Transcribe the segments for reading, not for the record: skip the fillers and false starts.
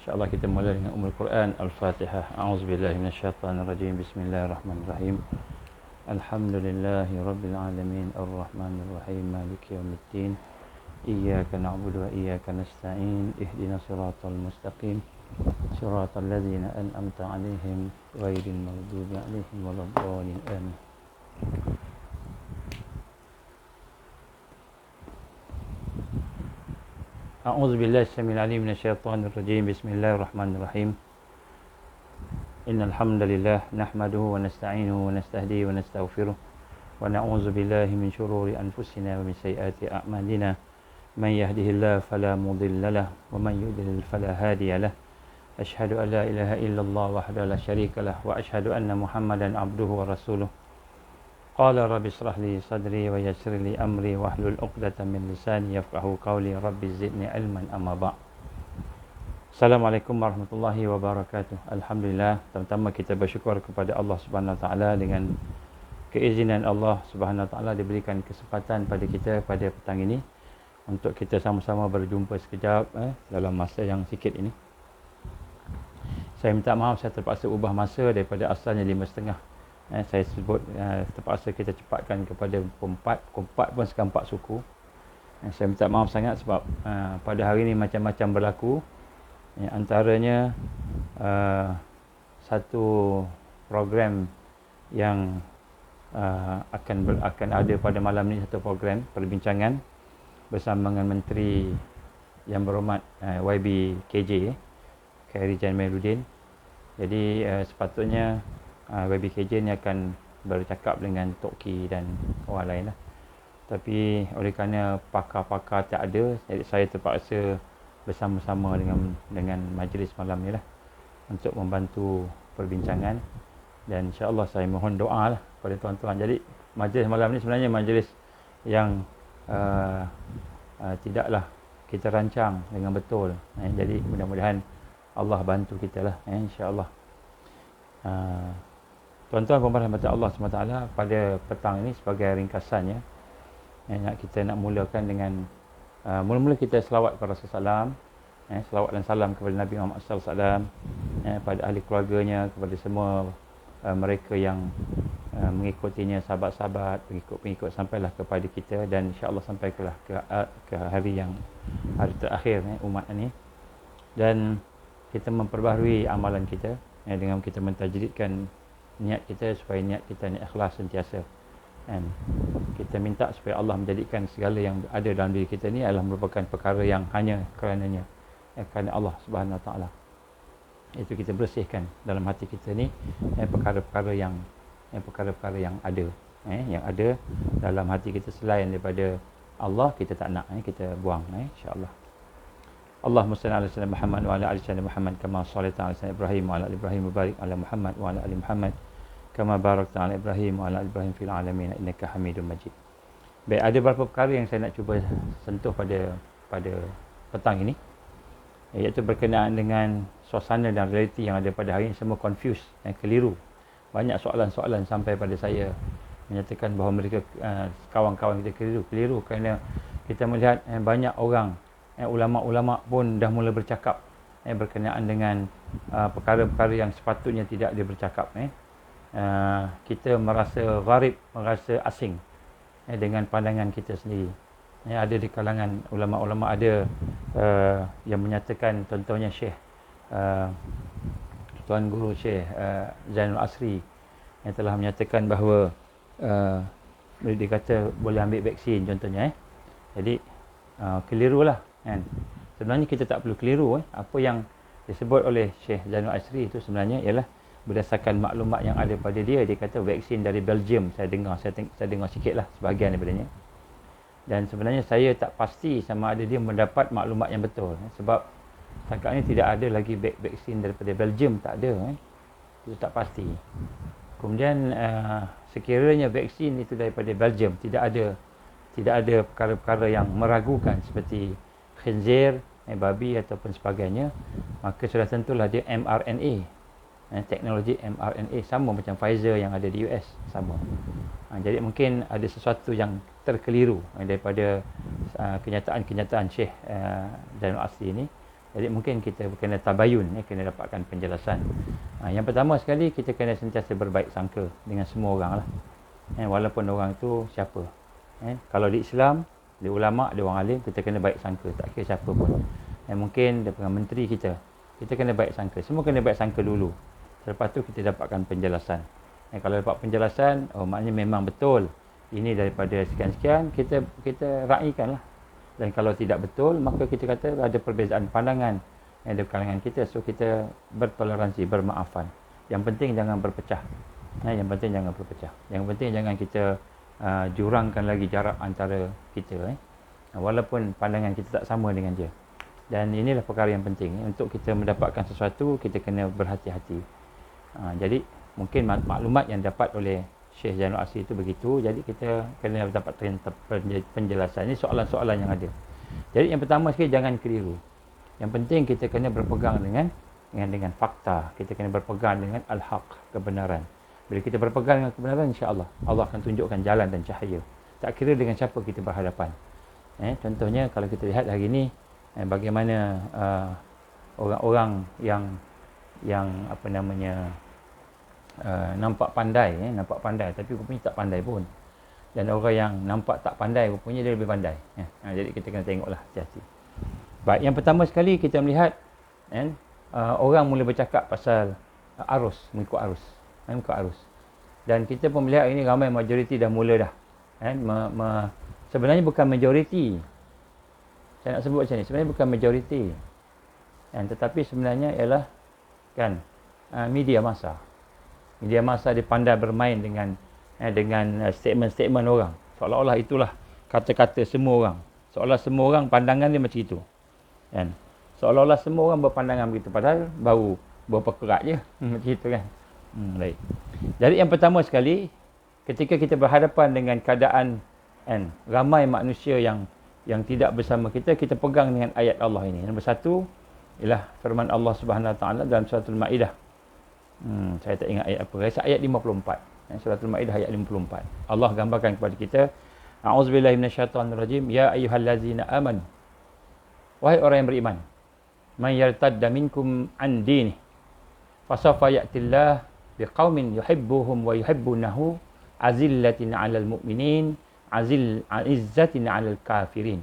InsyaAllah kita mulai dengan Ummul Quran Al-Fatihah. A'udzubillahi minasyaitanirrajim. Bismillahirrahmanirrahim. Alhamdulillahi Rabbil Alamin. Ar-Rahmanirrahim. Maliki yawmiddin. Iyyaka na'budu wa iyyaka nasta'in. Ihdinas siratal mustaqim. Siratal ladzina an'amta 'alaihim ghairil maghdubi 'alaihim waladdallin. Amin. أعوذ بالله السميع العليم من الشيطان الرجيم. بسم الله الرحمن الرحيم. إن الحمد لله نحمده ونستعينه ونستهديه ونستغفره ونعوذ بالله من شرور أنفسنا ومن سيئات أعمالنا. من يهده الله فلا مضل له ومن يضلل فلا هادي له. أشهد أن لا إله إلا الله وحده لا شريك له وأشهد أن محمدا عبده ورسوله. قال رب اشرح لي صدري ويسر لي أمري واحلل عقدة من لساني يفقهوا قولي رب زدني علما أما بعد. Assalamualaikum warahmatullahi wabarakatuh. Alhamdulillah, pertama kita bersyukur kepada Allah Subhanahu Wa Taala dengan keizinan Allah Subhanahu Wa Taala diberikan kesempatan pada kita pada petang ini untuk kita sama-sama berjumpa sekejap dalam masa yang sikit ini. Saya minta maaf, saya terpaksa ubah masa daripada asalnya 5.30. Saya sebut terpaksa kita cepatkan kepada pukul 4 pun sekarang 4 suku. Saya minta maaf sangat sebab pada hari ini macam-macam berlaku. Antaranya satu program yang akan ada pada malam ini, satu program perbincangan bersama dengan Menteri yang berhormat YB KJ, Khairy Jamaluddin. Jadi sepatutnya YBKJ ni akan bercakap dengan Tok Ki dan orang lain lah. Tapi oleh kerana pakar-pakar tak ada, jadi saya terpaksa bersama-sama dengan majlis malam ni lah untuk membantu perbincangan. Dan insyaAllah saya mohon doa lah kepada tuan-tuan. Jadi majlis malam ni sebenarnya majlis yang tidaklah kita rancang dengan betul. Jadi mudah-mudahan Allah bantu kita lah, insyaAllah. Tuan-tuan dan puan-puan Allah SWT, pada petang ini sebagai ringkasannya, kita nak mulakan dengan mula-mula kita selawat kepada Rasulullah SAW, selawat dan salam kepada Nabi Muhammad SAW, pada ahli keluarganya, kepada semua mereka yang mengikutinya, sahabat-sahabat, pengikut-pengikut, sampailah kepada kita dan insya-Allah sampailah ke hari terakhir umat ini. Dan kita memperbaharui amalan kita dengan kita mentajdidkan niat kita supaya niat kita ni ikhlas sentiasa. Dan kita minta supaya Allah menjadikan segala yang ada dalam diri kita ni adalah merupakan perkara yang hanya kerananya, kerana Allah Subhanahu Wa Taala. Itu kita bersihkan dalam hati kita ni perkara-perkara yang ada, yang ada dalam hati kita selain daripada Allah, kita tak nak, kita buang, insya-Allah. Allahumma salli ala sayyidina Muhammad wa ala ali sayyidina Muhammad kama shallaita ala sayyidina Ibrahim wa ala ali Ibrahim wa barik ala Muhammad wa ala ali Muhammad kama barakta ala Ibrahim wa ala ali Ibrahim fil alamin innaka Hamidum Majid. Baik, ada beberapa perkara yang saya nak cuba sentuh pada petang ini, iaitu berkenaan dengan suasana dan realiti yang ada pada hari ini. Semua confused dan keliru. Banyak soalan-soalan sampai pada saya menyatakan bahawa mereka kawan-kawan kita keliru kerana kita melihat banyak orang, ulama-ulama pun dah mula bercakap berkenaan dengan perkara-perkara yang sepatutnya tidak dia bercakap. Kita merasa gharib, merasa asing dengan pandangan kita sendiri. Ada di kalangan ulama-ulama ada yang menyatakan, contohnya Syekh Tuan Guru Syekh Zainul Asri yang telah menyatakan bahawa dia kata boleh ambil vaksin contohnya. Jadi kelirulah kan. Sebenarnya kita tak perlu keliru. Apa yang disebut oleh Syekh Zainul Asri itu sebenarnya ialah berdasarkan maklumat yang ada pada dia. Dia kata vaksin dari Belgium. Saya dengar sikitlah sebahagian daripadanya. Dan sebenarnya saya tak pasti sama ada dia mendapat maklumat yang betul, sebab setakat ini tidak ada lagi vaksin daripada Belgium, tak ada. Itu tak pasti. Kemudian sekiranya vaksin itu daripada Belgium, tidak ada perkara-perkara yang meragukan seperti khinzir, babi ataupun sebagainya, maka sudah tentulah dia mRNA, teknologi mRNA, sama macam Pfizer yang ada di US, sama. Jadi mungkin ada sesuatu yang terkeliru daripada kenyataan-kenyataan Syekh Zainul Asri ini. Jadi mungkin kita kena tabayun, kena dapatkan penjelasan. Yang pertama sekali, kita kena sentiasa berbaik sangka dengan semua orang lah. Walaupun orang itu siapa. Kalau di Islam, di ulama', di orang alim, kita kena baik sangka, tak kira siapa pun. Mungkin daripada menteri kita kena baik sangka. Semua kena baik sangka dulu. Selepas tu kita dapatkan penjelasan. Kalau dapat penjelasan, maknanya memang betul. Ini daripada sekian-sekian, kita raikan lah. Dan kalau tidak betul, maka kita kata ada perbezaan pandangan di kalangan kita. So kita bertoleransi, bermaafan. Yang penting jangan berpecah. Yang penting jangan berpecah. Yang penting jangan kita jurangkan lagi jarak antara kita. Walaupun pandangan kita tak sama dengan dia. Dan inilah perkara yang penting. Untuk kita mendapatkan sesuatu, kita kena berhati-hati. Jadi mungkin maklumat yang dapat oleh Syekh Zainul Asri itu begitu. Jadi kita kena dapat penjelasan. Ini soalan-soalan yang ada. Jadi yang pertama sekali, jangan keliru. Yang penting kita kena berpegang dengan fakta. Kita kena berpegang dengan al-haq, kebenaran. Bila kita berpegang dengan kebenaran, insya-Allah Allah akan tunjukkan jalan dan cahaya. Tak kira dengan siapa kita berhadapan. Contohnya kalau kita lihat hari ini, bagaimana orang-orang yang apa namanya, nampak pandai tapi rupanya tak pandai pun. Dan orang yang nampak tak pandai, rupanya dia lebih pandai. Jadi kita kena tengoklah, hati-hati. Baik, yang pertama sekali kita melihat orang mula bercakap pasal arus, mengikut arus. Dan kita pun melihat ini ramai majoriti dah mula dah. Sebenarnya bukan majoriti. Saya nak sebut macam ni, sebenarnya bukan majoriti. Tetapi sebenarnya ialah media massa. Media massa dia pandai bermain dengan statement-statement orang. Seolah-olah itulah kata-kata semua orang. Seolah semua orang pandangan dia macam itu. Seolah-olah semua orang berpandangan begitu. Padahal baru berapa kerat je. Macam itu kan. Baik. Jadi yang pertama sekali, ketika kita berhadapan dengan keadaan ramai manusia yang tidak bersama kita, kita pegang dengan ayat Allah ini. Nombor satu ialah firman Allah Subhanahu Wa Taala dalam surah Al-Maidah. Saya tak ingat ayat apa. Rasa ayat 54. Surah Al-Maidah ayat 54. Allah gambarkan kepada kita, A'udzubillahi minasyaitonirrajim, ya ayyuhallazina amanu. Wahai orang yang beriman, may yartadda minkum an dinihi fasawfa ya'tillah biqaumin yuhibbuhum wa yuhibbunahu azillatin 'alal mu'minin izzatin 'alal kafirin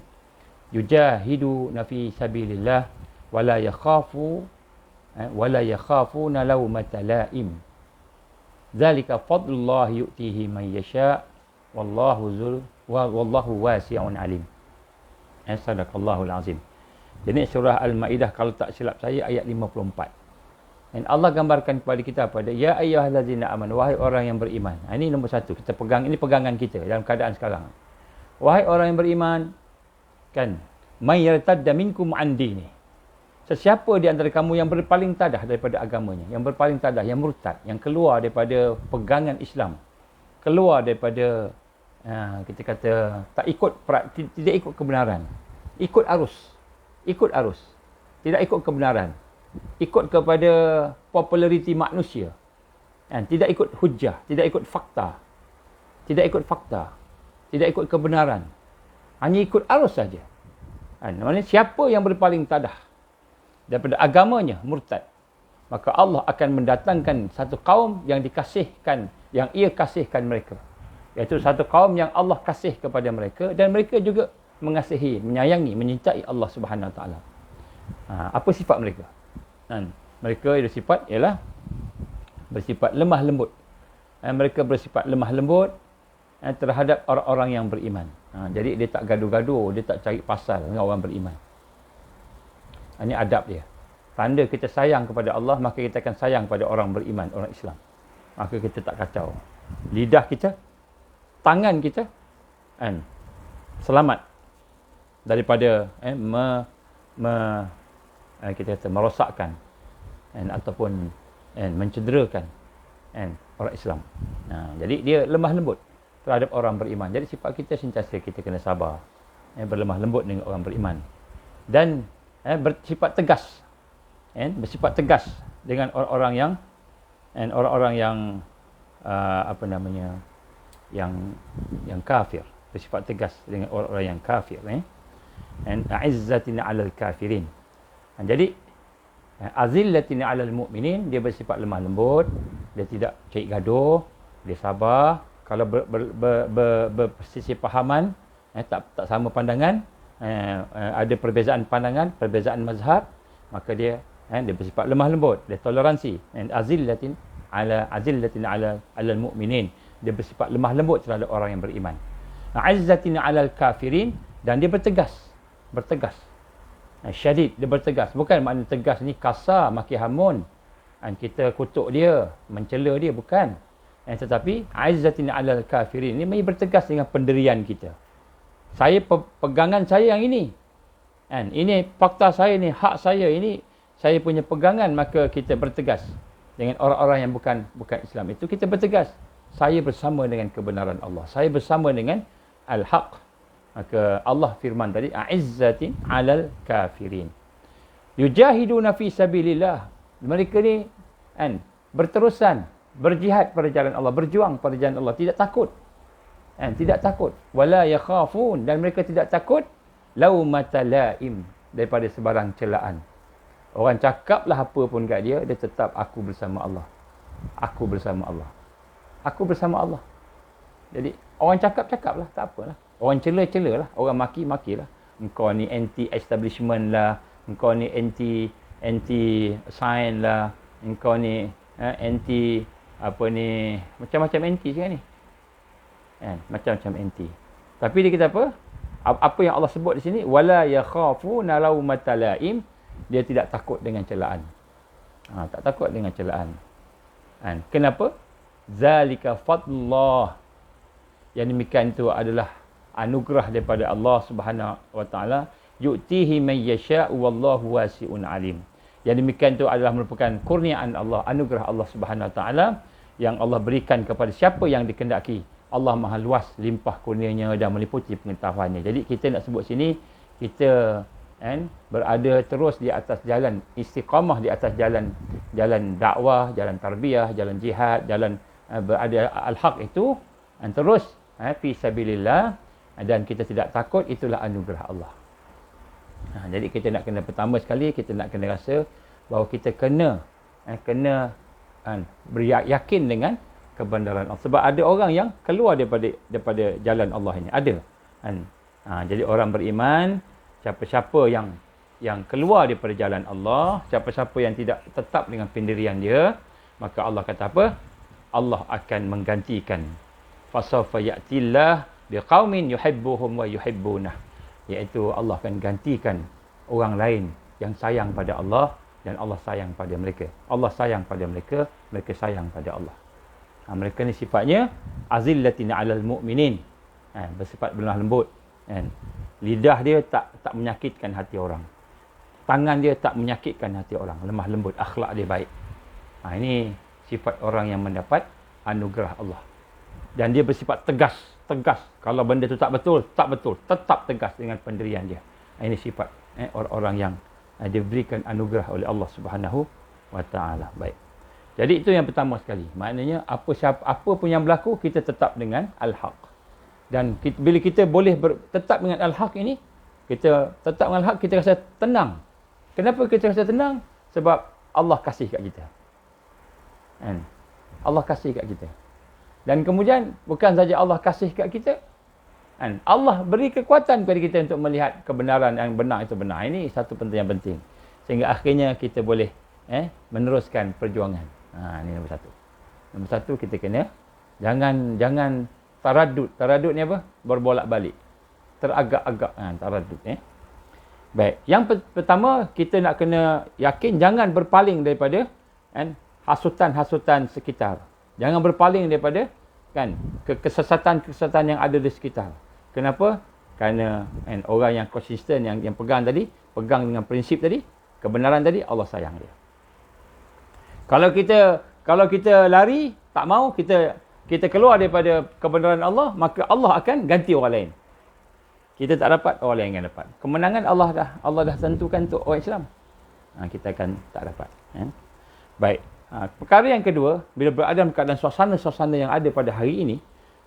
yujahiduna fi sabilillah wala yakhafuna lawmata la'im dzalika fadlullah yu'tihi man yasha wallahu wasi'un 'alim. Sadaqallahul azim. Jadi surah Al-Maidah, kalau tak silap saya, ayat 54. Dan Allah gambarkan kepada kita pada ya ayyuhallazina amanu, wahai orang yang beriman. Ini nombor satu, kita pegang, ini pegangan kita dalam keadaan sekarang. Wahai orang yang beriman, may yartadda minkum an dini. Sesiapa di antara kamu yang berpaling tadah daripada agamanya, yang berpaling tadah, yang murtad, yang keluar daripada pegangan Islam, keluar daripada kita kata tak ikut, tidak ikut kebenaran, ikut arus, tidak ikut kebenaran, ikut kepada populariti manusia, tidak ikut hujah, tidak ikut fakta, tidak ikut kebenaran, hanya ikut arus saja. Maksudnya siapa yang berpaling tadah daripada agamanya, murtad, maka Allah akan mendatangkan satu kaum yang dikasihkan, yang ia kasihkan mereka, iaitu satu kaum yang Allah kasih kepada mereka, dan mereka juga mengasihi, menyayangi, menyintai Allah Subhanahu Wa Taala. Apa sifat mereka? Mereka bersifat ialah bersifat lemah lembut. Mereka bersifat lemah lembut terhadap orang-orang yang beriman. Jadi dia tak gaduh-gaduh, dia tak cari pasal dengan orang beriman. Ini adab dia. Tanda kita sayang kepada Allah, maka kita akan sayang pada orang beriman, orang Islam. Maka kita tak kacau. Lidah kita, tangan kita selamat daripada kita kata merosakkan ataupun mencederakan orang Islam. Jadi dia lemah lembut terhadap orang beriman. Jadi sifat kita sentiasa kita kena sabar, berlemah lembut dengan orang beriman, dan bersifat tegas, bersifat tegas dengan orang-orang yang apa namanya, yang kafir, bersifat tegas dengan orang-orang yang kafir. A'izzatin 'alal kafirin. Jadi azillatin 'alal mu'minin, dia bersifat lemah lembut, dia tidak cari gaduh, dia sabar. Kalau bersisi pahaman, tak sama pandangan, ada perbezaan pandangan, perbezaan mazhab, maka dia bersifat lemah lembut, dia toleransi. Azillatin 'alal mu'minin, dia bersifat lemah lembut terhadap orang yang beriman. Izzatin 'alal kafirin, dan dia bertegas. Syadid, dia bertegas. Bukan makna tegas ni kasar, maki hamun, kita kutuk dia, mencela dia, bukan. Tetapi izzatin 'alal kafirin ni bertegas dengan pendirian kita. Saya pegangan saya yang ini. Ini fakta saya ni, hak saya ini, saya punya pegangan, maka kita bertegas. Dengan orang-orang yang bukan Islam itu, kita bertegas. Saya bersama dengan kebenaran Allah. Saya bersama dengan al-haq. Maka Allah firman tadi, a'izzatin 'alal kafirin. Yujahiduna fi sabilillah. Mereka ni berterusan berjihad pada jalan Allah, berjuang pada jalan Allah, tidak takut. Tidak takut. Wala yakhafun, dan mereka tidak takut laumata laim, daripada sebarang celaan. Orang cakaplah apa pun kat dia, dia tetap aku bersama Allah. Aku bersama Allah. Aku bersama Allah. Jadi orang cakaplah, tak apalah. Orang cela-cela lah, orang maki-maki lah. Engkau ni anti-establishment lah, engkau ni anti-science lah, engkau ni anti apa ni, macam-macam anti sekarang ni. Macam-macam anti. Tapi dia kata apa? Apa yang Allah sebut di sini, wala yakhafuna laumata laim, dia tidak takut dengan celaan. Tak takut dengan celaan. Kenapa? Zalika fadlullah. Yang demikian itu adalah anugerah daripada Allah Subhanahu wa taala, yu'tihi man yasha'u wallahu wasi'un alim. Yang demikian itu adalah merupakan kurniaan Allah, anugerah Allah Subhanahu wa taala yang Allah berikan kepada siapa yang dikehendaki. Allah Maha luas limpah kurnianya dan meliputi pengetahuannya. Jadi kita nak sebut sini, kita berada terus di atas jalan istiqamah, di atas jalan dakwah, jalan tarbiyah, jalan jihad, jalan berada al-haq itu, terus fi sabilillah, dan kita tidak takut, itulah anugerah Allah. Jadi kita nak kena, pertama sekali kita nak kena rasa bahawa kita kena beryakin dengan kebenaran Allah. Sebab ada orang yang keluar daripada jalan Allah ini, ada. Jadi orang beriman, siapa-siapa yang keluar daripada jalan Allah, siapa-siapa yang tidak tetap dengan pendirian dia, maka Allah kata apa? Allah akan menggantikan. Fasawfa ya'tillah biqaumin yuhibbuhum wa yuhibbunah, iaitu Allah akan gantikan orang lain yang sayang pada Allah dan Allah sayang pada mereka. Allah sayang pada mereka, mereka sayang pada Allah. Mereka ni sifatnya azillatin 'alal mu'minin, bersifat lemah lembut. Lidah dia tak menyakitkan hati orang. Tangan dia tak menyakitkan hati orang, lemah lembut, akhlak dia baik. Ini sifat orang yang mendapat anugerah Allah. Dan dia bersifat tegas. Kalau benda tu tak betul, tetap tegas dengan pendirian dia. Ini sifat orang-orang yang diberikan anugerah oleh Allah Subhanahu wa taala. Baik. Jadi itu yang pertama sekali. Maknanya apa pun yang berlaku, kita tetap dengan al-haq. Dan bila kita boleh tetap dengan al-haq ini, kita tetap dengan al-haq, kita rasa tenang. Kenapa kita rasa tenang? Sebab Allah kasih kat kita. Allah kasih kat kita. Dan kemudian bukan saja Allah kasih kat kita, Allah beri kekuatan kepada kita untuk melihat kebenaran yang benar itu benar. Ini satu yang penting. Sehingga akhirnya kita boleh meneruskan perjuangan. Ini nombor satu. Nombor satu, kita kena jangan taradud. Taradud ni apa? Berbolak-balik. Teragak-agak. Taradud. Baik. Yang pertama, kita nak kena yakin jangan berpaling daripada hasutan-hasutan sekitar. Jangan berpaling daripada kesesatan-kesesatan yang ada di sekitar. Kenapa? Kerana orang yang konsisten, yang pegang dengan prinsip tadi, kebenaran tadi, Allah sayang dia. Kalau kita lari, tak mau, kita keluar daripada kebenaran Allah, maka Allah akan ganti orang lain. Kita tak dapat, orang lain akan dapat. Kemenangan Allah dah tentukan untuk orang Islam. Kita akan tak dapat. Baik. Perkara yang kedua, bila berada dalam keadaan suasana yang ada pada hari ini,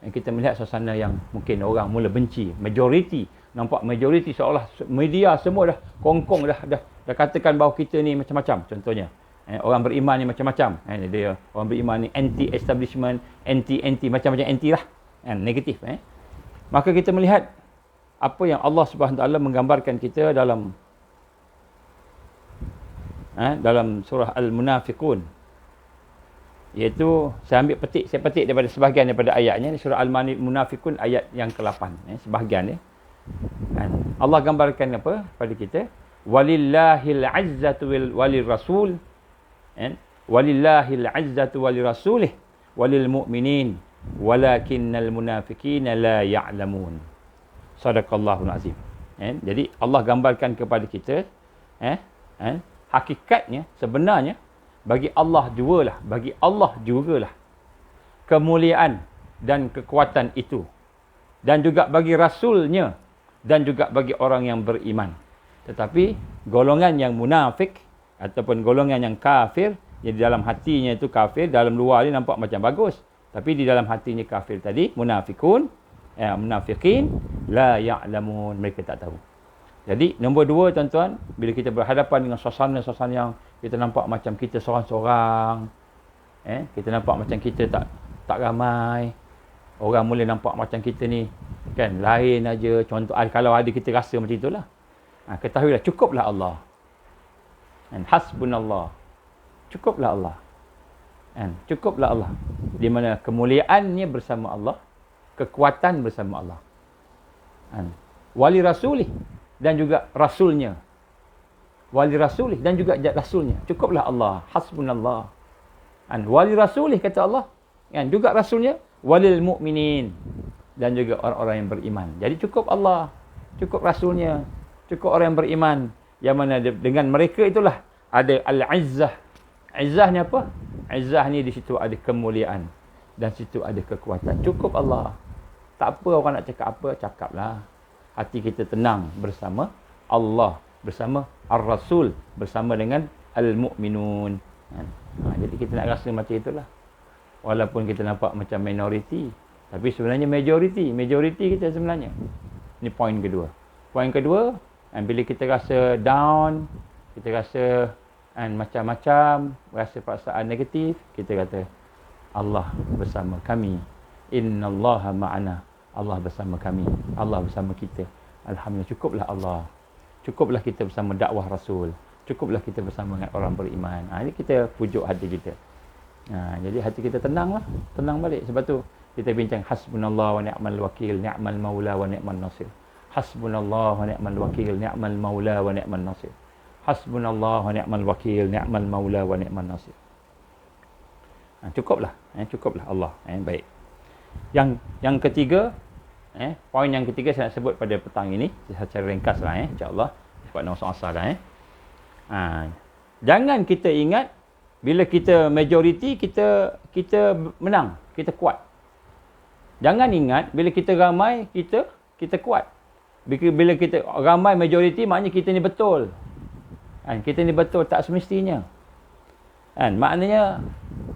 kita melihat suasana yang mungkin orang mula benci, majoriti nampak majoriti seolah media semua dah kongkong dah katakan bahawa kita ni macam-macam. Contohnya orang beriman ni macam-macam. Dia orang beriman ni anti establishment, anti macam-macam anti lah. Negatif. Maka kita melihat apa yang Allah Subhanahu Wa Taala menggambarkan kita dalam surah Al-Munafiqun, iaitu saya petik daripada sebahagian daripada ayatnya, surah Al-Munafiqun ayat yang ke-8, sebahagian dia. Allah gambarkan apa pada kita? Walillahil 'izzatu walil rasul, walillahil 'izzatu walil rasulih walil mu'minin walakinnal munafiqina la ya'lamun. Sadaqallahul azim. Jadi Allah gambarkan kepada kita hakikatnya sebenarnya bagi Allah jugalah kemuliaan dan kekuatan itu, dan juga bagi rasulnya, dan juga bagi orang yang beriman. Tetapi golongan yang munafik ataupun golongan yang kafir, jadi dalam hatinya itu kafir, dalam luar ni nampak macam bagus, tapi di dalam hatinya kafir tadi, munafiqin la ya'lamun, mereka tak tahu. Jadi nombor 2 tuan-tuan, bila kita berhadapan dengan suasana-suasana yang kita nampak macam kita seorang-seorang, kita nampak macam kita tak ramai, orang mula nampak macam kita ni kan lain aja. Contoh kalau ada kita rasa macam itulah, ketahuilah cukuplah Allah. Hasbunallah. Cukuplah Allah. Cukuplah Allah. Di mana kemuliaannya bersama Allah, kekuatan bersama Allah. Wali rasulih, dan juga rasulnya. Wali rasulih dan juga rasulnya. Cukuplah Allah. Hasbunallah. Wali rasulih kata Allah, juga rasulnya, walil mu'minin, dan juga orang-orang yang beriman. Jadi cukup Allah, cukup rasulnya, cukup orang yang beriman, yang mana dengan mereka itulah ada al-izzah. Izzah ni apa? Izzah ni di situ ada kemuliaan dan situ ada kekuatan. Cukup Allah. Tak apa orang nak cakap apa, cakaplah. Hati kita tenang bersama Allah, bersama Ar-Rasul, bersama dengan Al-Mu'minun. Jadi kita nak rasa macam itulah. Walaupun kita nampak macam minoriti, tapi sebenarnya majoriti kita sebenarnya. Ini poin kedua. Poin kedua, bila kita rasa down, kita rasa macam-macam, rasa perasaan negatif, kita kata Allah bersama kami. Innallaha ma'ana. Allah bersama kami. Allah bersama kita. Alhamdulillah, cukuplah Allah. Cukuplah kita bersama dakwah Rasul. Cukuplah kita bersama dengan orang beriman. Ini kita pujuk hati kita. Jadi hati kita tenanglah. Tenang balik. Sebab tu kita bincang hasbunallah wa ni'mal wakil, ni'mal maula wa ni'mal nasir. Hasbunallah wa ni'mal wakil, ni'mal maula wa ni'mal nasir. Hasbunallah wa ni'mal wakil, ni'mal maula wa ni'mal nasir. Cukuplah. Cukuplah Allah. Baik. Yang ketiga, poin yang ketiga saya nak sebut pada petang ini secara ringkaslah, insya-Allah, sebab nak masuk asar dah. Jangan kita ingat bila kita majoriti kita menang, kita kuat. Jangan ingat bila kita ramai kita kuat. Bila kita ramai majoriti maknanya kita ni betul. Kita ni betul, tak semestinya. Maknanya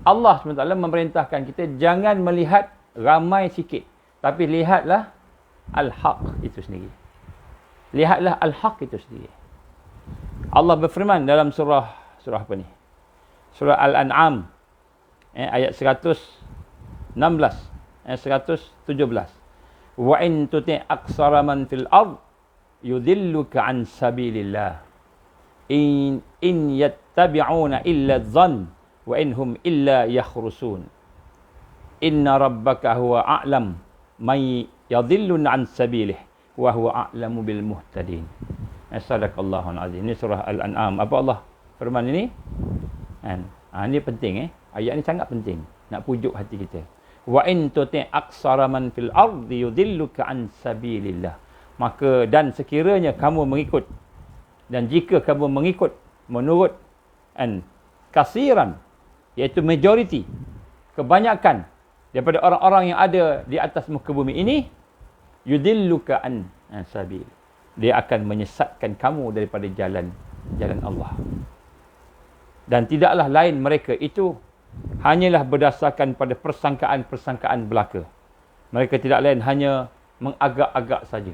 Allah SWT memerintahkan kita jangan melihat ramai sikit, tapi lihatlah al-haq itu sendiri. Lihatlah al-haq itu sendiri. Allah berfirman dalam surah apa ni? Surah Al-An'am ayat 116, ayat 117. Wa in tuti' aksara man fil ard yudilluka an sabilillah in yattabi'una illa adh-dhann wa inhum illa yakhrusun. Inna rabbaka huwa a'lam may yadhillun an sabilih wa huwa a'lamu bil muhtadin. Sadaqallahul azim. Ini surah Al-An'am. Apa Allah firman ini? Ini penting. Ayat ini sangat penting. Nak pujuk hati kita. Wa in tuti' aksara man fil ardi yudilluka an sabilillah. Maka dan sekiranya kamu mengikut, dan jika kamu mengikut menurut kasiran, iaitu majoriti, kebanyakan daripada orang-orang yang ada di atas muka bumi ini, yudilluka an sabil, dia akan menyesatkan kamu daripada jalan Allah. Dan tidaklah lain mereka itu hanyalah berdasarkan pada persangkaan-persangkaan belaka. Mereka tidak lain hanya mengagak-agak saja.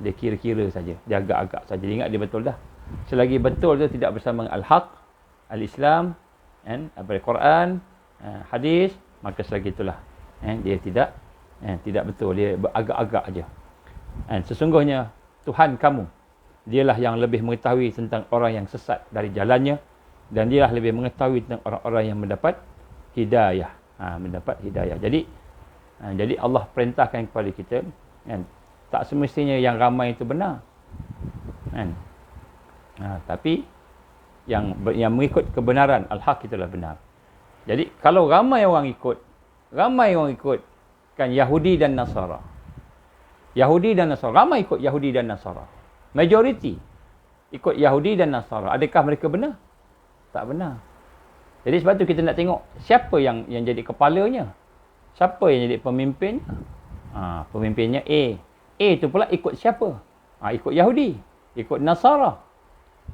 Dia kira-kira saja, dia agak-agak saja. Dia ingat dia betul dah. Selagi betul tu tidak bersama al-haq, al-Islam, daripada Quran, hadis, maka selagi itulah dia tidak betul, dia agak-agak aja. Sesungguhnya Tuhan kamu, dialah yang lebih mengetahui tentang orang yang sesat dari jalannya, dan dialah lebih mengetahui tentang orang-orang yang mendapat hidayah. Jadi Allah perintahkan kepada kita, tak semestinya yang ramai itu benar, tapi yang mengikut kebenaran al-haq itulah benar. Jadi kalau ramai orang ikut kan Yahudi dan Nasara. Ramai ikut Yahudi dan Nasara. Majoriti ikut Yahudi dan Nasara. Adakah mereka benar? Tak benar. Jadi sebab tu kita nak tengok siapa yang jadi kepalanya. Siapa yang jadi pemimpinnya? Pemimpinnya A. A tu pula ikut siapa? Ikut Yahudi, ikut Nasara.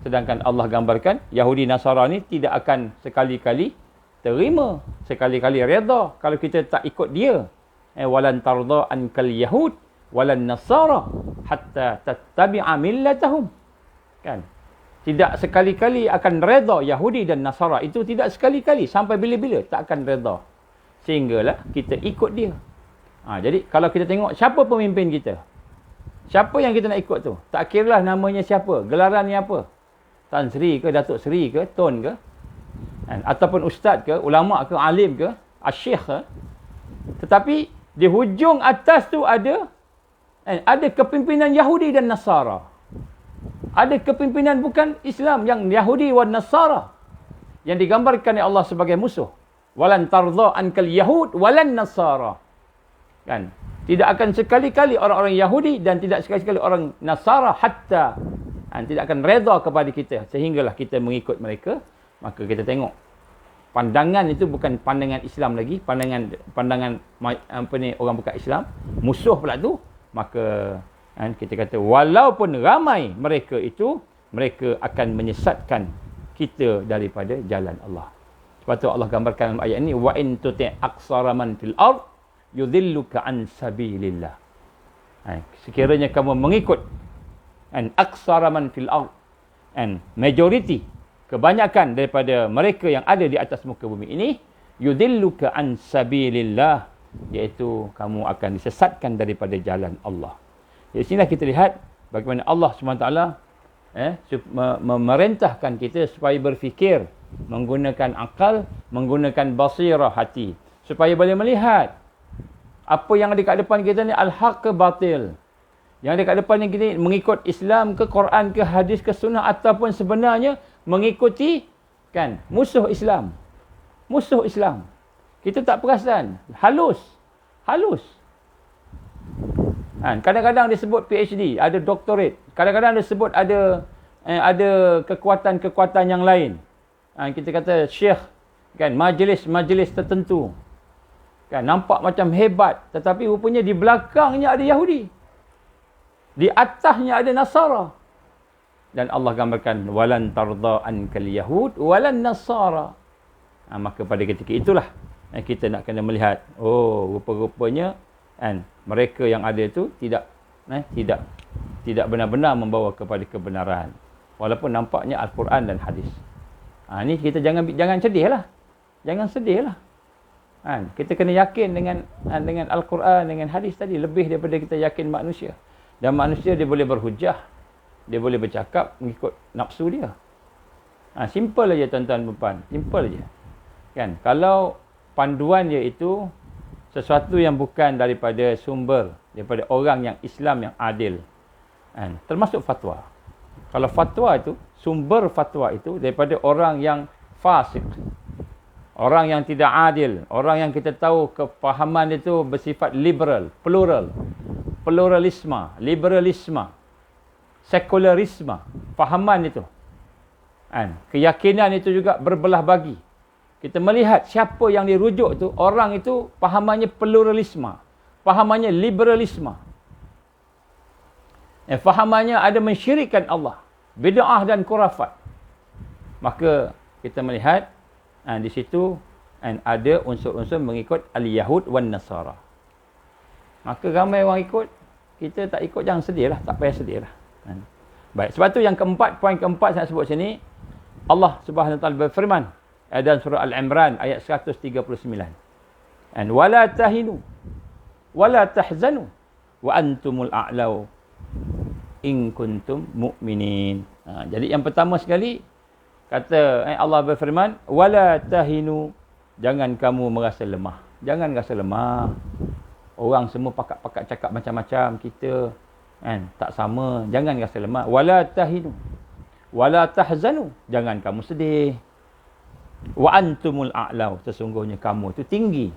Sedangkan Allah gambarkan Yahudi Nasara ni tidak akan sekali-kali terima, sekali-kali redha kalau kita tak ikut dia. Walan tarda ankal yahud walan nasara hatta tattabi'a millatahum. Kan? Tidak sekali-kali akan redha Yahudi dan Nasara. Itu tidak sekali-kali, sampai bila-bila tak akan redha. Sehinggalah kita ikut dia. Jadi kalau kita tengok siapa pemimpin kita, siapa yang kita nak ikut tu, tak kiralah namanya siapa, gelarannya apa, Tan Sri ke, Datuk Sri ke, Tun ke, ataupun ustaz ke, ulama ke, alim ke, asyikh ke. Tetapi di hujung atas tu ada kepimpinan Yahudi dan Nasara. Ada kepimpinan bukan Islam, yang Yahudi dan Nasara, yang digambarkan oleh Allah sebagai musuh. Walan tardha ankal yahud walan nasara. Kan? Tidak akan sekali-kali orang-orang Yahudi dan tidak sekali-kali orang Nasara hatta tidak akan redha kepada kita sehinggalah kita mengikut mereka. Maka kita tengok pandangan itu bukan pandangan Islam lagi, pandangan orang bukan Islam, musuh pula tu. Maka kita kata walaupun ramai mereka itu, mereka akan menyesatkan kita daripada jalan Allah. Sebab tu Allah gambarkan dalam ayat ini, wa in tuti' aksara man fil ard yudhilluka an sabilillah. Sekiranya kamu mengikut aksara man fil ard, majority, kebanyakan daripada mereka yang ada di atas muka bumi ini, yudhilluka an sabilillah, iaitu kamu akan disesatkan daripada jalan Allah. Di sinilah kita lihat bagaimana Allah SWT memerintahkan kita supaya berfikir, menggunakan akal, menggunakan basirah hati, supaya boleh melihat apa yang ada kat depan kita ni al-haq ke batil. Yang ada kat depan ni kita mengikut Islam ke, Quran ke, hadis ke, sunnah, ataupun sebenarnya mengikuti musuh Islam. Musuh Islam. Kita tak perasan. Halus. Kadang-kadang disebut PhD, ada doctorate. Kadang-kadang disebut ada kekuatan-kekuatan yang lain. Kita kata syekh, majlis-majlis tertentu. Nampak macam hebat, tetapi rupanya di belakangnya ada Yahudi. Di atasnya ada Nasara. Dan Allah gambarkan walan tarda ankal yahud walan nasara. Maka pada ketika itulah kita nak kena melihat, rupa-rupanya mereka yang ada itu tidak benar-benar membawa kepada kebenaran, walaupun nampaknya Al-Quran dan hadis. Ni kita jangan sedihlah. Jangan sedihlah. Kita kena yakin dengan Al-Quran, dengan hadis tadi, lebih daripada kita yakin manusia. Dan manusia dia boleh berhujah, dia boleh bercakap mengikut nafsu dia. Simple aja tuan-tuan dan puan, simple aja. Kalau panduan dia itu sesuatu yang bukan daripada sumber, daripada orang yang Islam yang adil, termasuk fatwa. Kalau fatwa itu, sumber fatwa itu daripada orang yang fasik, orang yang tidak adil, orang yang kita tahu kefahaman itu bersifat liberal, pluralisme, liberalisme, sekularisme, fahaman itu, keyakinan itu juga berbelah bagi. Kita melihat siapa yang dirujuk tu, orang itu fahamannya pluralisme, fahamannya liberalisme, fahamannya ada mensyirikkan Allah, bid'ah dan khurafat. Maka kita melihat di situ ada unsur-unsur mengikut al-Yahud wan Nasara. Maka ramai orang ikut, kita tak ikut, jangan sedih lah. Tak payah sedih lah. Baik, sebab tu yang keempat, poin keempat saya sebut sini, Allah Subhanahu Wa Taala berfirman dalam surah Al-Imran ayat 139. Wala tahinu wala tahzanu wa antumul a'lau in kuntum mu'minin. Jadi yang pertama sekali kata Allah berfirman, wala tahinu, jangan kamu merasa lemah. Jangan rasa lemah. Orang semua pakat-pakat cakap macam-macam, kita tak sama. Jangan rasa lemah. Wala tahinu wala tahzanu, jangan kamu sedih. Wa antumul a'lau, sesungguhnya kamu itu tinggi.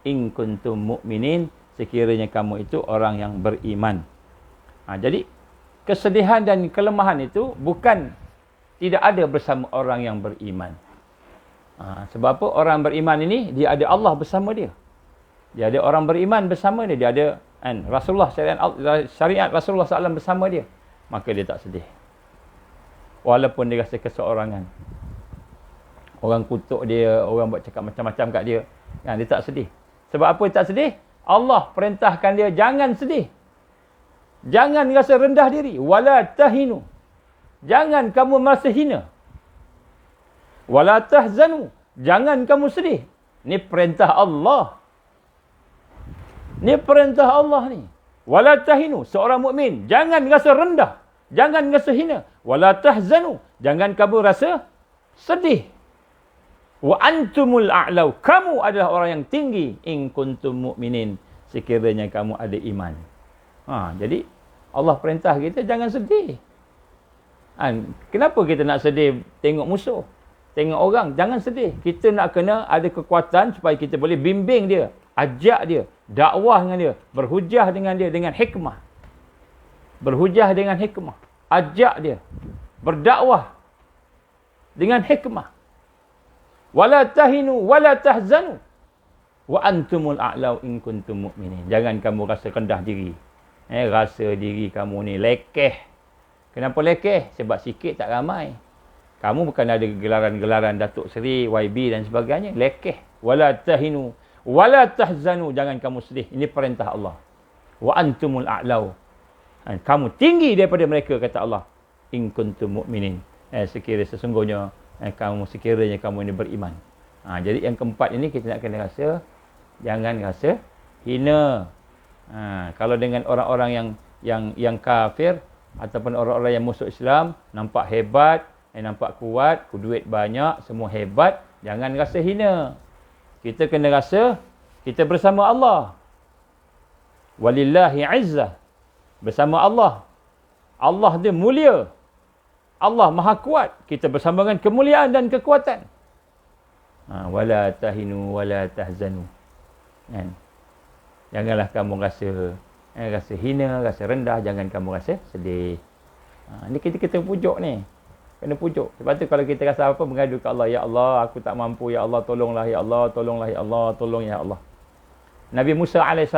In kuntum mu'minin, sekiranya kamu itu orang yang beriman. Jadi kesedihan dan kelemahan itu bukan tidak ada bersama orang yang beriman. Sebab apa? Orang beriman ini dia ada Allah bersama dia. Dia ada orang beriman bersama dia. Dia ada Rasulullah, syariat Rasulullah SAW bersama dia. Maka dia tak sedih. Walaupun dia rasa keseorangan. Orang kutuk dia, orang buat cakap macam-macam kat dia. Dia tak sedih. Sebab apa dia tak sedih? Allah perintahkan dia jangan sedih. Jangan rasa rendah diri. Wala tahinu. Jangan kamu merasa hina. Wala tahzanu. Jangan kamu sedih. Ini perintah Allah. Ini perintah Allah ni. Wala tahinu. Seorang mukmin jangan rasa rendah. Jangan rasa hina. Wala tahzanu. Jangan kamu rasa sedih. Wa antumul a'lau. Kamu adalah orang yang tinggi. In kuntum mu'minin. Sekiranya kamu ada iman. Jadi Allah perintah kita jangan sedih. Kenapa kita nak sedih tengok musuh? Tengok orang, jangan sedih. Kita nak kena ada kekuatan supaya kita boleh bimbing dia, ajak dia, dakwah dengan dia, berhujah dengan dia dengan hikmah. Berhujah dengan hikmah. Ajak dia, berdakwah dengan hikmah. Wala tahinu wala tahzanu wa antumul a'lau in kuntum mu'minin. Jangan kamu rasa rendah diri. Rasa diri kamu ni lekeh. Kenapa lekeh? Sebab sikit tak ramai. Kamu bukan ada gelaran-gelaran Datuk Seri, YB dan sebagainya. Lekeh. Wala tahinu wala tahzanu. Jangan kamu sedih. Ini perintah Allah. Wa antumul a'lau. Kamu tinggi daripada mereka, kata Allah. In kuntum mu'minin. Sesungguhnya sekiranya kamu ini beriman. Jadi yang keempat ini kita nak kena rasa, jangan rasa hina. Kalau dengan orang-orang yang kafir ataupun orang-orang yang musuh Islam, nampak hebat, nampak kuat, duit banyak, semua hebat, jangan rasa hina. Kita kena rasa kita bersama Allah. Walillahi izzah. Bersama Allah. Allah dia mulia. Allah maha kuat. Kita bersama dengan kemuliaan dan kekuatan. Wala tahinu wala tahzanu. Janganlah kamu rasa hina, rasa rendah. Jangan kamu rasa sedih. Ini kita pujuk ni. Kena pujuk. Sebab tu kalau kita rasa apa, mengadu ke Allah. Ya Allah, aku tak mampu. Ya Allah, tolonglah. Ya Allah, tolonglah. Ya Allah, tolong ya Allah. Nabi Musa AS.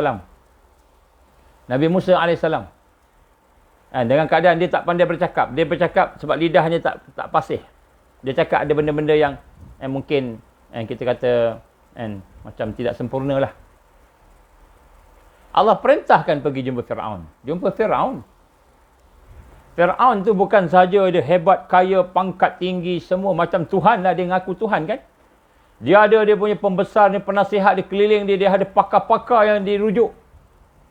Nabi Musa AS. Dengan keadaan dia tak pandai bercakap. Dia bercakap sebab lidahnya tak pasih. Dia cakap ada benda-benda yang mungkin kita kata macam tidak sempurna lah. Allah perintahkan pergi jumpa Fir'aun. Jumpa Fir'aun. Fir'aun tu bukan sahaja dia hebat, kaya, pangkat tinggi, semua macam Tuhan lah, dia ngaku Tuhan kan. Dia ada dia punya pembesar, dia penasihat, dia keliling dia ada pakar-pakar yang dirujuk.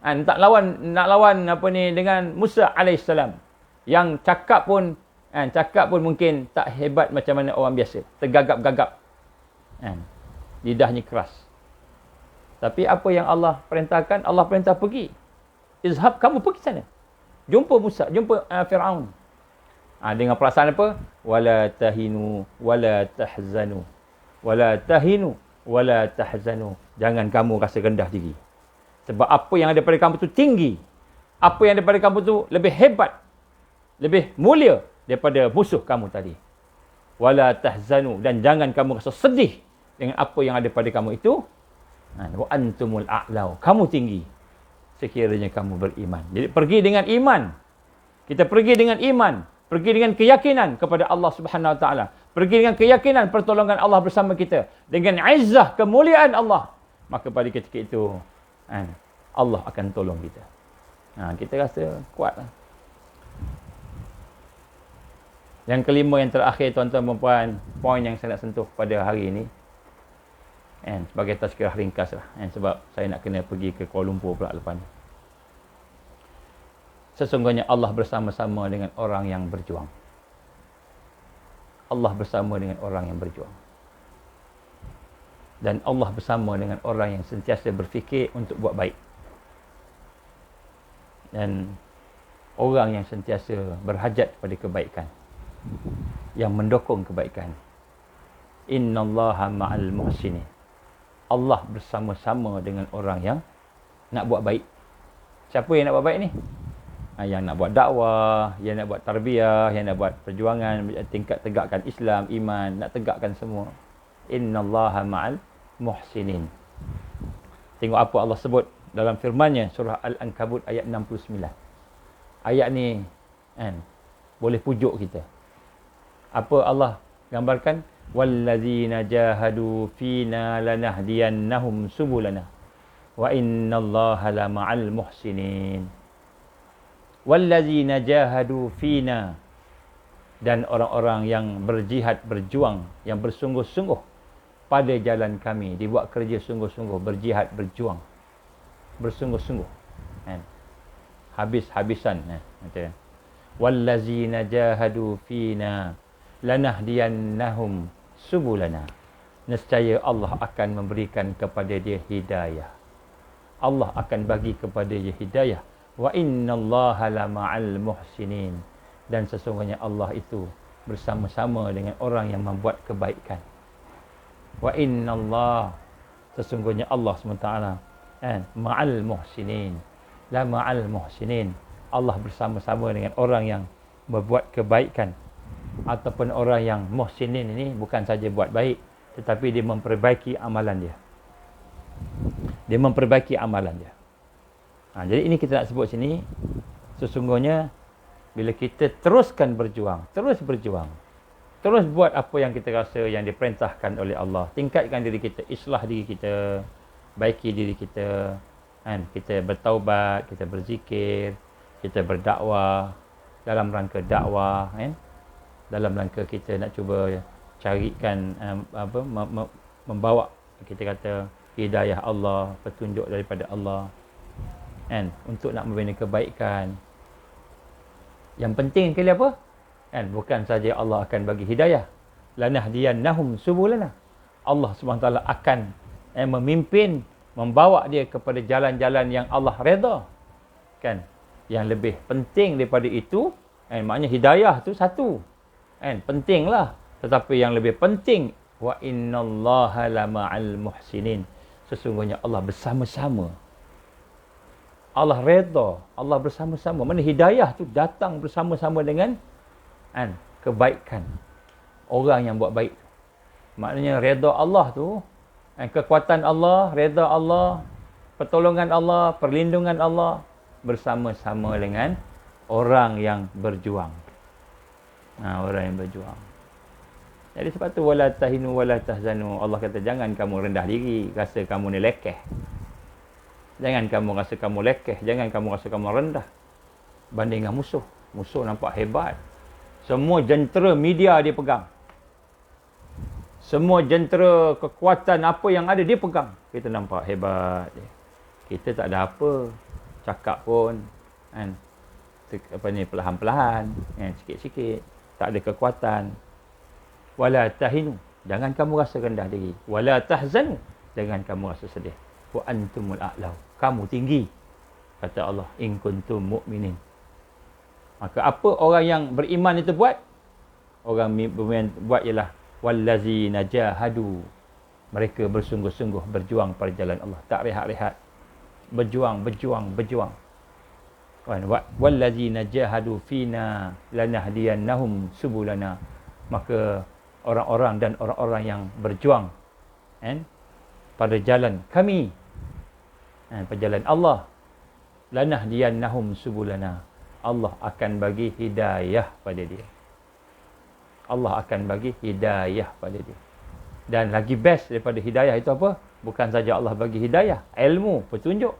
Nak lawan apa ni dengan Musa alaihissalam. Yang cakap pun mungkin tak hebat macam mana orang biasa. Tergagap-gagap. Lidahnya keras. Tapi apa yang Allah perintahkan? Allah perintah pergi. Izhab, kamu pergi sana. Jumpa Musa, jumpa Fir'aun. Dengan perasaan apa? Wala tahinu wala tahzanu. Wala tahinu wala tahzanu. Jangan kamu rasa rendah diri. Sebab apa yang ada pada kamu tu tinggi. Apa yang ada pada kamu tu lebih hebat. Lebih mulia daripada musuh kamu tadi. Wala tahzanu. Dan jangan kamu rasa sedih dengan apa yang ada pada kamu itu. Wa antumul a'lau. Kamu tinggi. Sekiranya kamu beriman. Jadi pergi dengan iman. Kita pergi dengan iman. Pergi dengan keyakinan kepada Allah Subhanahu Wa Taala. Pergi dengan keyakinan pertolongan Allah bersama kita. Dengan izzah, kemuliaan Allah. Maka pada ketika itu Allah akan tolong kita. Kita rasa kuat lah. Yang kelima, yang terakhir tuan-tuan dan puan, poin yang saya nak sentuh pada hari ini, sebagai tazkirah ringkas lah, sebab saya nak kena pergi ke Kuala Lumpur pula lepas ni. Sesungguhnya Allah bersama-sama dengan orang yang berjuang. Allah bersama dengan orang yang berjuang. Dan Allah bersama dengan orang yang sentiasa berfikir untuk buat baik. Dan orang yang sentiasa berhajat pada kebaikan, yang mendukung kebaikan. Innallaha ma'al muhsinin. Allah bersama-sama dengan orang yang nak buat baik. Siapa yang nak buat baik ni? Yang nak buat dakwah, yang nak buat tarbiyah, yang nak buat perjuangan, tingkat tegakkan Islam, iman, nak tegakkan semua. Innallaha ma'al muhsinin. Tengok apa Allah sebut dalam firman-Nya, surah Al-Ankabut ayat 69. Ayat ni boleh pujuk kita. Apa Allah gambarkan? Wallazina jahadu fina lanahdiyannahum subulana wa innallaha lama'al muhsinin. Wallazina jahadu fina, dan orang-orang yang berjihad, berjuang, yang bersungguh-sungguh pada jalan kami. Dibuat kerja sungguh-sungguh, berjihad, berjuang, bersungguh-sungguh, habis-habisan. Wallazina jahadu fina lanahdiyannahum subulana. Nescaya Allah akan memberikan kepada dia hidayah. Allah akan bagi kepada dia hidayah. Wa innallaha lama'al muhsinin. Dan sesungguhnya Allah itu bersama-sama dengan orang yang membuat kebaikan. Wa innallah, sesungguhnya Allah SWT ma'al muhsinin. La ma'al muhsinin. Allah bersama-sama dengan orang yang berbuat kebaikan. Ataupun orang yang muhsinin ini bukan saja buat baik, tetapi dia memperbaiki amalan dia. Dia memperbaiki amalan dia. Jadi ini kita nak sebut sini, sesungguhnya bila kita teruskan berjuang, terus berjuang, terus buat apa yang kita rasa yang diperintahkan oleh Allah, tingkatkan diri kita, islah diri kita, baiki diri kita, kita bertaubat, kita berzikir, kita berdakwah, dalam rangka dakwah, dalam rangka kita nak cuba carikan membawa, kita kata, hidayah Allah, petunjuk daripada Allah, untuk nak membina kebaikan. Yang penting sekali apa? Bukan saja Allah akan bagi hidayah. Lanahdiyannahum subulana. Allah SWT akan memimpin, membawa dia kepada jalan-jalan yang Allah redha. Yang lebih penting daripada itu, maknanya hidayah tu satu. Pentinglah. Tetapi yang lebih penting, wa innallaha lama'al muhsinin. Sesungguhnya Allah bersama-sama. Allah redha, Allah bersama-sama. Mana hidayah tu datang bersama-sama dengan kebaikan. Orang yang buat baik. Maknanya redha Allah tu, kekuatan Allah, redha Allah, pertolongan Allah, perlindungan Allah bersama-sama dengan orang yang berjuang. Orang yang berjuang. Jadi sebab tu wala tahinu wala tahzanu. Allah kata jangan kamu rendah diri, rasa kamu ni lekeh. Jangan kamu rasa kamu lekeh, jangan kamu rasa kamu rendah banding dengan musuh. Musuh nampak hebat. Semua jentera media dia pegang. Semua jentera kekuatan apa yang ada dia pegang. Kita nampak hebat dia. Kita tak ada apa. Cakap pun perlahan-perlahan, sikit-sikit. Tak ada kekuatan. Wala tahinu, jangan kamu rasa rendah diri. Wala tahzanu, jangan kamu rasa sedih. Wa antumul a'lau, kamu tinggi, kata Allah, in kuntum mu'minin. Maka apa orang yang beriman itu buat? Orang beriman buat ialah wallazina jahadu, mereka bersungguh-sungguh berjuang pada jalan Allah, tak rehat-rehat, berjuang. Wallazina jahadu fina lanahdiyannahum subulana. Maka orang-orang dan orang-orang yang berjuang pada jalan kami, pada jalan Allah, lanahdiyannahum subulana. Allah akan bagi hidayah pada dia. Allah akan bagi hidayah pada dia. Dan lagi best daripada hidayah itu apa? Bukan saja Allah bagi hidayah, ilmu, petunjuk.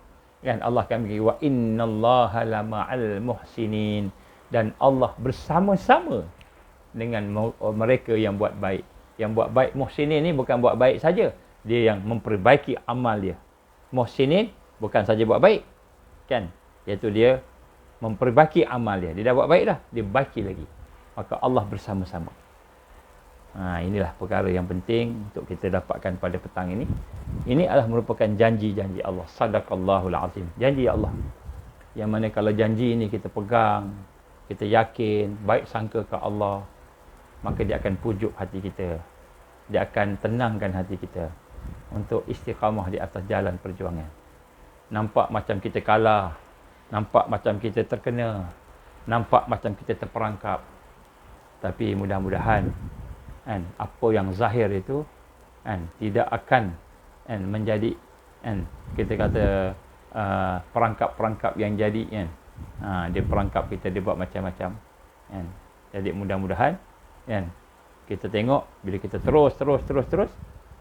Kan Allah akan bagi wa innallaha lama'al muhsinin, dan Allah bersama-sama dengan mereka yang buat baik. Yang buat baik, muhsinin ni bukan buat baik saja, dia yang memperbaiki amal dia. Muhsinin bukan saja buat baik, kan? Iaitu dia memperbaiki amal dia. Dia dah buat baik dah, dia baiki lagi. Maka Allah bersama-sama. Inilah perkara yang penting untuk kita dapatkan pada petang ini. Ini adalah merupakan janji-janji Allah. Sadaqallahul azim. Janji Allah. Yang mana kalau janji ini kita pegang, kita yakin, baik sangka ke Allah, maka dia akan pujuk hati kita. Dia akan tenangkan hati kita untuk istiqamah di atas jalan perjuangan. Nampak macam kita kalah, nampak macam kita terkena, nampak macam kita terperangkap. Tapi mudah-mudahan apa yang zahir itu tidak akan menjadi kita kata perangkap-perangkap yang jadi dia perangkap kita, dia buat macam-macam. Jadi mudah-mudahan kita tengok bila kita terus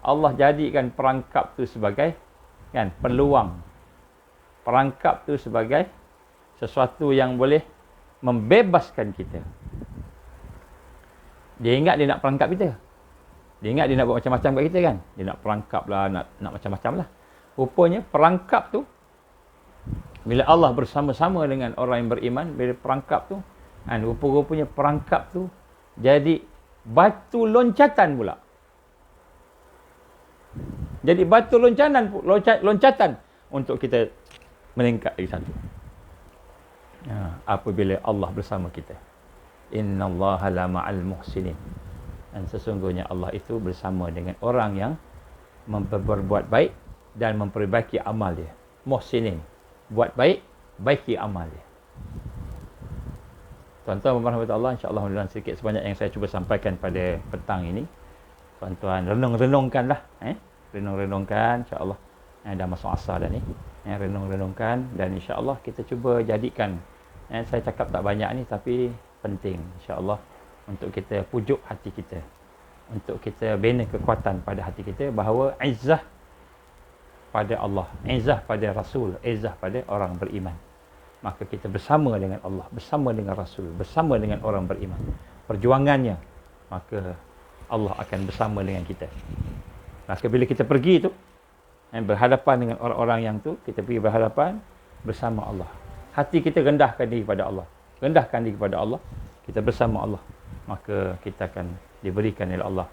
Allah jadikan perangkap tu sebagai peluang. Perangkap tu sebagai sesuatu yang boleh membebaskan kita. Dia ingat dia nak perangkap kita. Dia ingat dia nak buat macam-macam kat kita kan. Dia nak perangkap lah, nak macam-macam lah. Rupanya perangkap tu, bila Allah bersama-sama dengan orang yang beriman, bila perangkap tu, rupa-rupanya perangkap tu jadi batu loncatan pula. Jadi batu loncatan untuk kita meningkat lagi satu. Apabila Allah bersama kita. Innallaha lama'al muhsinin. Dan sesungguhnya Allah itu bersama dengan orang yang berbuat baik dan memperbaiki amal dia. Muhsinin. Buat baik, baiki amal dia. Tuan-tuan berhormat Allah, insya-Allah dalam sedikit sebanyak yang saya cuba sampaikan pada petang ini. Tuan-tuan renung-renungkanlah, renung-renungkan, insya-Allah. Dah masuk asar dah ni. Renung-renungkan dan insya-Allah kita cuba jadikan. Saya cakap tak banyak ni tapi penting insya-Allah untuk kita pujuk hati kita, untuk kita bina kekuatan pada hati kita bahawa izzah pada Allah, izzah pada Rasul, izzah pada orang beriman. Maka kita bersama dengan Allah, bersama dengan Rasul, bersama dengan orang beriman. Perjuangannya, maka Allah akan bersama dengan kita. Maka bila kita pergi tu, berhadapan dengan orang-orang yang tu, kita pergi berhadapan bersama Allah. Hati kita rendahkan diri kepada Allah. Rendahkan diri kepada Allah, kita bersama Allah, maka kita akan diberikan oleh Allah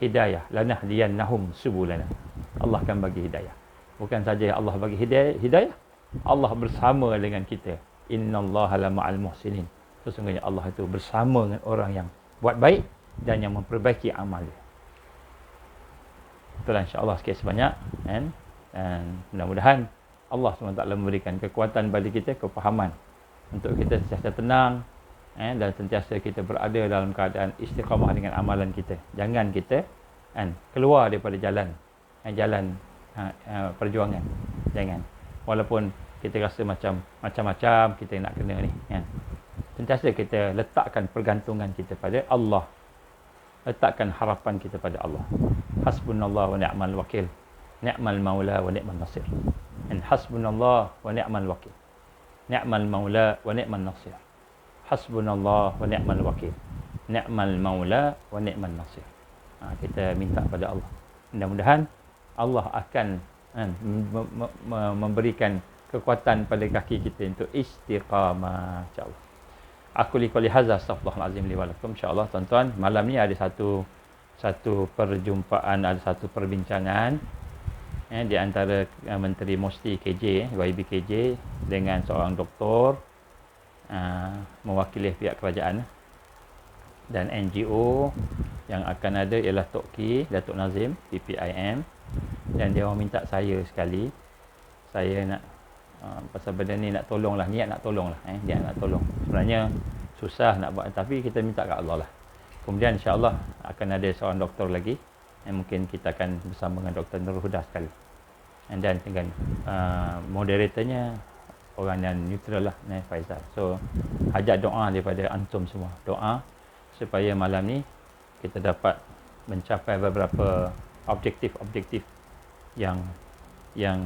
hidayah. Lanahdiyannahum subulana. Allah akan bagi hidayah. Bukan saja Allah bagi hidayah, Allah bersama dengan kita. Innallaha lama'al muhsinin. Sesungguhnya Allah itu bersama dengan orang yang buat baik dan yang memperbaiki amal dia. Itulah insya-Allah sikit sebanyak, dan mudah-mudahan Allah SWT memberikan kekuatan bagi kita, kefahaman untuk kita sentiasa tenang dan sentiasa kita berada dalam keadaan istiqamah dengan amalan kita. Jangan kita keluar daripada jalan perjuangan. Jangan. Walaupun kita rasa macam-macam kita nak kena ni, sentiasa kita letakkan pergantungan kita pada Allah. Letakkan harapan kita pada Allah. Hasbunallah wa ni'mal wakil. Ni'mal maula wa ni'mal nasir. Hasbunallah wa ni'mal wakil. Ni'mal maula wa ni'mal nasir. Hasbunallah wa ni'mal wakil. Ni'mal maula wa ni'mal nasir. Kita minta pada Allah. Mudah-mudahan Allah akan memberikan kekuatan pada kaki kita untuk istiqamah, insya-Allah. Aku liqali hadza astaghfirullahalazim li wa lakum, insya-Allah. Tuan-tuan, malam ni ada satu perjumpaan, ada satu perbincangan di antara Menteri Mufti KJ, YB KJ dengan seorang doktor mewakili pihak kerajaan dan NGO. Yang akan ada ialah Tok Ki, Datuk Nazim, PPIM, dan dia orang minta saya sekali, saya nak pasal benda ni nak tolonglah, niat nak tolonglah, dia nak tolong. Sebenarnya susah nak buat tapi kita minta kat Allah lah. Kemudian insya-Allah akan ada seorang doktor lagi yang mungkin kita akan bersama dengan Dr. Nurul Huda sekali. Dan dengan moderatornya orang yang neutral lah, Faizal. So hajat doa daripada antum semua. Doa supaya malam ni kita dapat mencapai beberapa objektif-objektif yang yang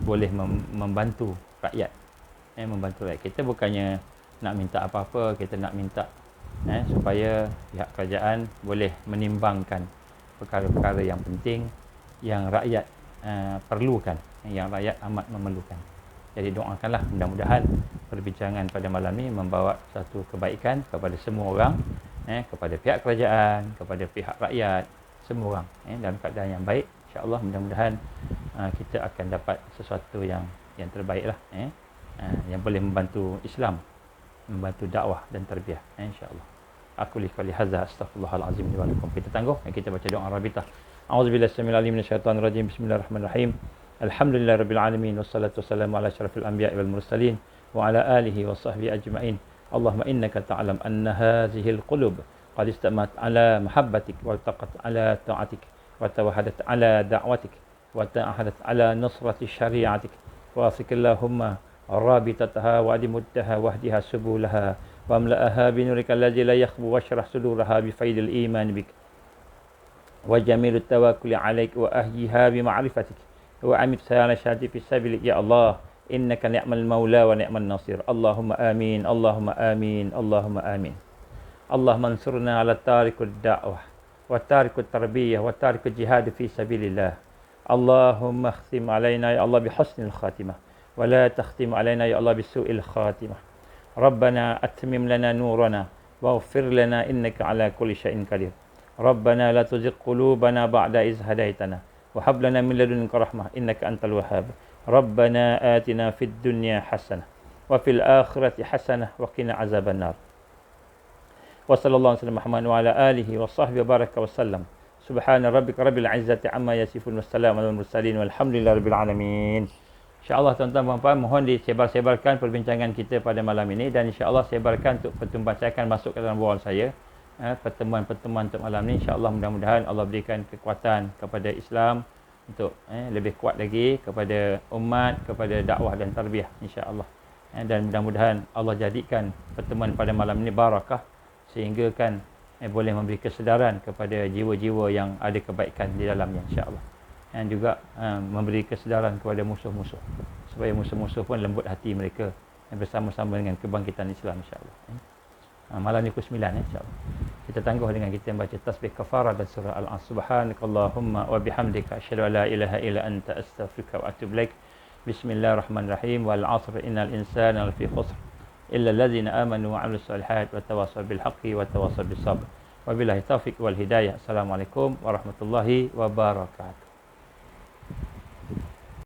boleh membantu rakyat. Membantu rakyat. Kita bukannya nak minta apa-apa, kita nak minta supaya pihak kerajaan boleh menimbangkan perkara-perkara yang penting yang rakyat perlukan, yang rakyat amat memerlukan. Jadi doakanlah mudah-mudahan perbincangan pada malam ni membawa satu kebaikan kepada semua orang, kepada pihak kerajaan, kepada pihak rakyat, semua orang dalam keadaan yang baik. InsyaAllah mudah-mudahan kita akan dapat sesuatu yang terbaik lah, yang boleh membantu Islam, membantu dakwah dan tarbiyah, insyaAllah. Aku liqali hadza astaghfirullahalazim li wa lakum. Kita tangguh, kita baca doa Rabitah. A'udzubillahi samil alim minasyaitonir rajim. Bismillahirrahmanirrahim. Alhamdulillahirabbil alamin wassalatu wassalamu ala asyrafil anbiya'i wal mursalin wa ala alihi wa sahbihi ajma'in. Allahumma innaka ta'lam anna hadhihi al-qulub qad istamat ala mahabbatik wa taqat ala ta'atik wa tawahadat ala da'watik wa ta'ahadat ala nusrati syari'atik wa afikillahumma rabitataha wa adimuddaha wahdiha subulaha wa amla'aha binurika alladzi la yakhbu washrah suduraha bi faidil iman bik wa jamilut tawakkuli 'alaik wa ahyiha bi ma'rifatik wa amit sayana syati fi sabilik ya Allah innaka ni'mal maula wa ni'man nasir. Allahumma amin, Allahumma amin, Allahumma amin. Allahumma ansurna ala tarikud da'wah wa tarikut tarbiyah wa tarikut jihad fi sabilillah. Allahumma khtim alaina ya Allah bi husnil khatimah wa la takhtim alaina ya Allah bi su'il khatimah. Rabbana atmim lana nurana waghfir lana innaka ala kulli syai'in qadir. Rabbana la tuzigh qulubana ba'da idh hadaitana wa hab lana min ladunka rahmah innaka antal wahhab. Rabbana atina fid dunya hasanah wa fil akhirati hasanah wa qina azaban nar. Wa sallallahu alaihi Muhammad wa ala alihi wa sahbihi wa baraka wa sallam. Subhana rabbika rabbil izzati amma yasifun wassalamu alal mursalin walhamdulillahi rabbil alamin. InsyaAllah tuan-tuan puan-puan, mohon disebar-sebarkan perbincangan kita pada malam ini dan insyaAllah sebarkan untuk pertemuan. Saya akan masuk ke dalam bual saya, pertemuan-pertemuan untuk malam ini. InsyaAllah mudah-mudahan Allah berikan kekuatan kepada Islam untuk lebih kuat lagi kepada umat, kepada dakwah dan tarbiyah insyaAllah. Dan mudah-mudahan Allah jadikan pertemuan pada malam ini barakah sehingga kan boleh memberi kesedaran kepada jiwa-jiwa yang ada kebaikan di dalamnya insyaAllah. Dan juga memberi kesedaran kepada musuh-musuh supaya musuh-musuh pun lembut hati mereka bersama-sama dengan kebangkitan Islam insyaAllah. Malam ni pukul 9 insyaAllah. Kita tangguh dengan kita membaca tasbih kafarah dan surah Al-As. Subhanakallahumma wa bihamdika asyhadu an la ilaha illa anta astaghfiruka wa atubu ilaik. Bismillahirrahmanirrahim. Wal 'asr innal insana lafi khusr illa allazina amanu wa 'amilus solihat wa tawassaw bil haqqi wa tawassaw bis sabr. Wabillahi taufiq wal hidayah. Assalamualaikum warahmatullahi wabarakatuh.